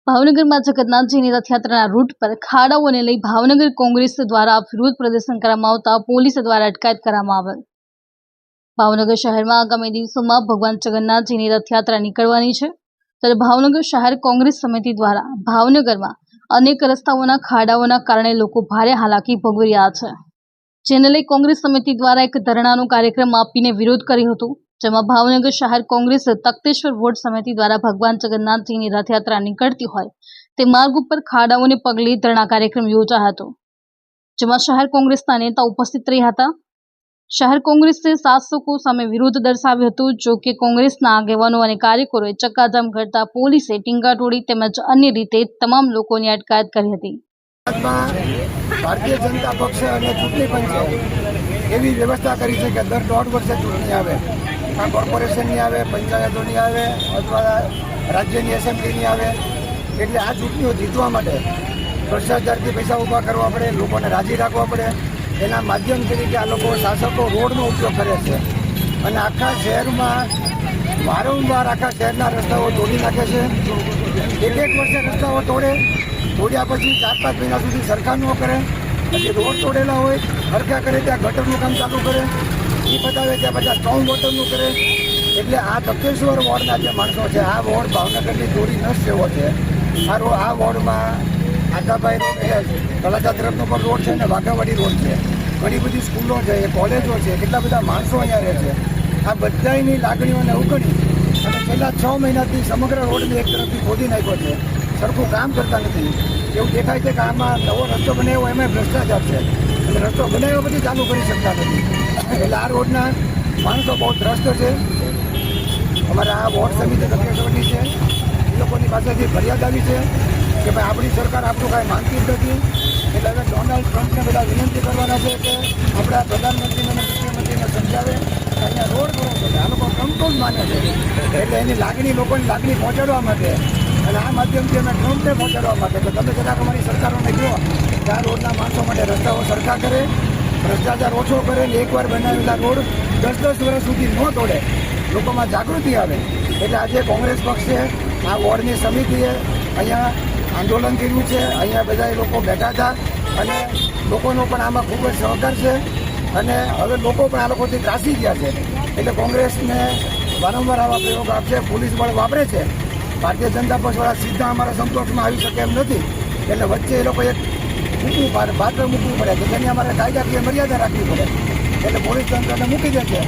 ભાવનગરમાં જગન્નાથજીની રથયાત્રાના રૂટ પર ખાડાઓને લઈ ભાવનગર કોંગ્રેસ દ્વારા વિરોધ પ્રદર્શન કરવામાં આવતા પોલીસ દ્વારા અટકાયત કરવામાં આવેલ। ભાવનગર શહેરમાં આગામી દિવસોમાં ભગવાન જગન્નાથજીની રથયાત્રા નીકળવાની છે, ત્યારે ભાવનગર શહેર કોંગ્રેસ સમિતિ દ્વારા ભાવનગરમાં અનેક રસ્તાઓના ખાડાઓના કારણે લોકો ભારે હાલાકી ભોગવી રહ્યા છે, જેને લઈ કોંગ્રેસ સમિતિ દ્વારા એક ધરણાનો કાર્યક્રમ આપીને વિરોધ કર્યો હતો, જેમાં ભાવનગર શહેર કોંગ્રેસ તખ્તેશ્વર વોર્ડ સમિતિ દ્વારા ભગવાન જગન્નાથજીની રથયાત્રા નીકળતી હોય તે માર્ગ ઉપર ખાડાઓને પગલે ધરણા કાર્યક્રમ યોજાયો હતો, જેમાં શહેર કોંગ્રેસના નેતા ઉપસ્થિત રહ્યા હતા। શહેર કોંગ્રેસે શાસકો સામે વિરોધ દર્શાવ્યો હતો, જો કે કોંગ્રેસના આગેવાનો અને કાર્યકરોએ ચક્કાજામ કરતા પોલીસે ટીંગાટોળી તેમજ અન્ય રીતે તમામ લોકોની અટકાયત કરી હતી। ભારતીય જનતા પક્ષ અને ચૂંટણી પંચે એવી વ્યવસ્થા કરી છે કે દર 1.5 વર્ષે ચૂંટણી આવે, આ કોર્પોરેશનની આવે, પંચાયતોની આવે અથવા રાજ્યની એસેમ્બલીની આવે, એટલે આ ચૂંટણીઓ જીતવા માટે ભ્રષ્ટાચારથી પૈસા ઊભા કરવા પડે, લોકોને રાજી રાખવા પડે। એના માધ્યમ તરીકે આ લોકો શાસકો રોડનો ઉપયોગ કરે છે અને આખા શહેરમાં વારંવાર આખા શહેરના રસ્તાઓ તોડી નાખે છે। એક વર્ષે રસ્તાઓ તોડ્યા પછી 4-5 મહિના સુધી સરકાર ન કરે, પછી રોડ તોડેલા હોય હરખા કરે ત્યાં ગટરનું કામ ચાલુ કરે, એ બતાવે ત્યાં પછી સ્ટ્રોંગ વોટરનું કરે। એટલે આ તખ્તેશ્વર વોર્ડના જે માણસો છે, આ વોર્ડ ભાવનગરની ચોરી નસ જેવો છે। આ વોર્ડમાં આકાભાઈ રોડ એટલે તળાજા તરફનો પણ રોડ છે અને વાઘાવાડી રોડ છે, ઘણી બધી સ્કૂલો છે, કોલેજો છે, કેટલા બધા માણસો અહીંયા રહે છે। આ બધાની લાગણીઓને ઉકળી અને છેલ્લા 6 મહિનાથી સમગ્ર રોડને એક તરફથી ખોદી નાખ્યો છે, સરખું કામ કરતા નથી। એવું દેખાય છે કે આમાં નવો રસ્તો બનાવ્યો એમાં ભ્રષ્ટાચાર છે, એટલે રસ્તો બનાવ્યો પછી ચાલુ કરી શકતા નથી। એટલે આ રોડના માણસો બહુ ત્રસ્ત છે। અમારા આ વોર્ડ સમિતિ તખ્તેશ્વરની છે, એ લોકોની પાસેથી ફરિયાદ આવી છે કે ભાઈ આપણી સરકાર આપણું કાંઈ માનતી જ નથી। એટલે હવે ડોનાલ્ડ ટ્રમ્પને બધા વિનંતી કરવાના છે કે આપણા પ્રધાનમંત્રીને અને મુખ્યમંત્રીને સમજાવે કે અહીંયા રોડ કરો છો, આ લોકો ટ્રમ્પ માને છે, એટલે એની લાગણી લોકોની લાગણી પહોંચાડવા માટે અને આ માધ્યમથી અમે ટ્રમ્પને પહોંચાડવા માટે તો તમે જરાક અમારી સરકારોને કહો કે આ રોડના માણસો માટે રસ્તાઓ સરખા કરે, ભ્રષ્ટાચાર ઓછો કરે ને એકવાર બનાવેલા રોડ 10-10 વર્ષ સુધી ન તોડે, લોકોમાં જાગૃતિ આવે। એટલે આજે કોંગ્રેસ પક્ષે આ વોર્ડની સમિતિએ અહીંયા આંદોલન કર્યું છે, અહીંયા બધા લોકો બેઠા હતા અને લોકોનો પણ આમાં ખૂબ જ સહકાર છે અને હવે લોકો પણ આ લોકોથી ત્રાસી ગયા છે। એટલે કોંગ્રેસને વારંવાર આવા પ્રયોગ આપશે, પોલીસ બળ વાપરે છે, ભારતીય જનતા પક્ષવાળા સીધા અમારા સંપર્કમાં આવી શકે એમ નથી, એટલે વચ્ચે એ લોકો એક પાત્ર મૂકવું પડે કે જેની અમારે કાયદાકીય મર્યાદા રાખવી પડે। એટલે પોલીસ તંત્રને મૂકી દે છે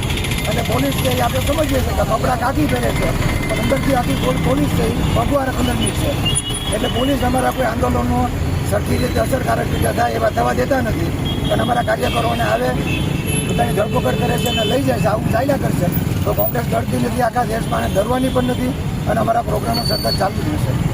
અને પોલીસ છે એ આપણે સમજીએ છીએ કે કપડાં કાઢી પહેરે છે પણ અંદરથી આખી પોલીસ છે એ ભગવાન કલરની છે। એટલે પોલીસ અમારા કોઈ આંદોલનો સરખી રીતે અસરકારક રીતે થાય એવા થવા દેતા નથી, પણ અમારા કાર્યકરોને આવે પોતાની ધરપકડ કરે છે અને લઈ જાય છે, આવું ચાલ્યા કરશે તો કોંગ્રેસ ડરતી નથી, આખા દેશમાં ડરવાની પણ નથી અને અમારા પ્રોગ્રામો સતત ચાલુ જ રહેશે।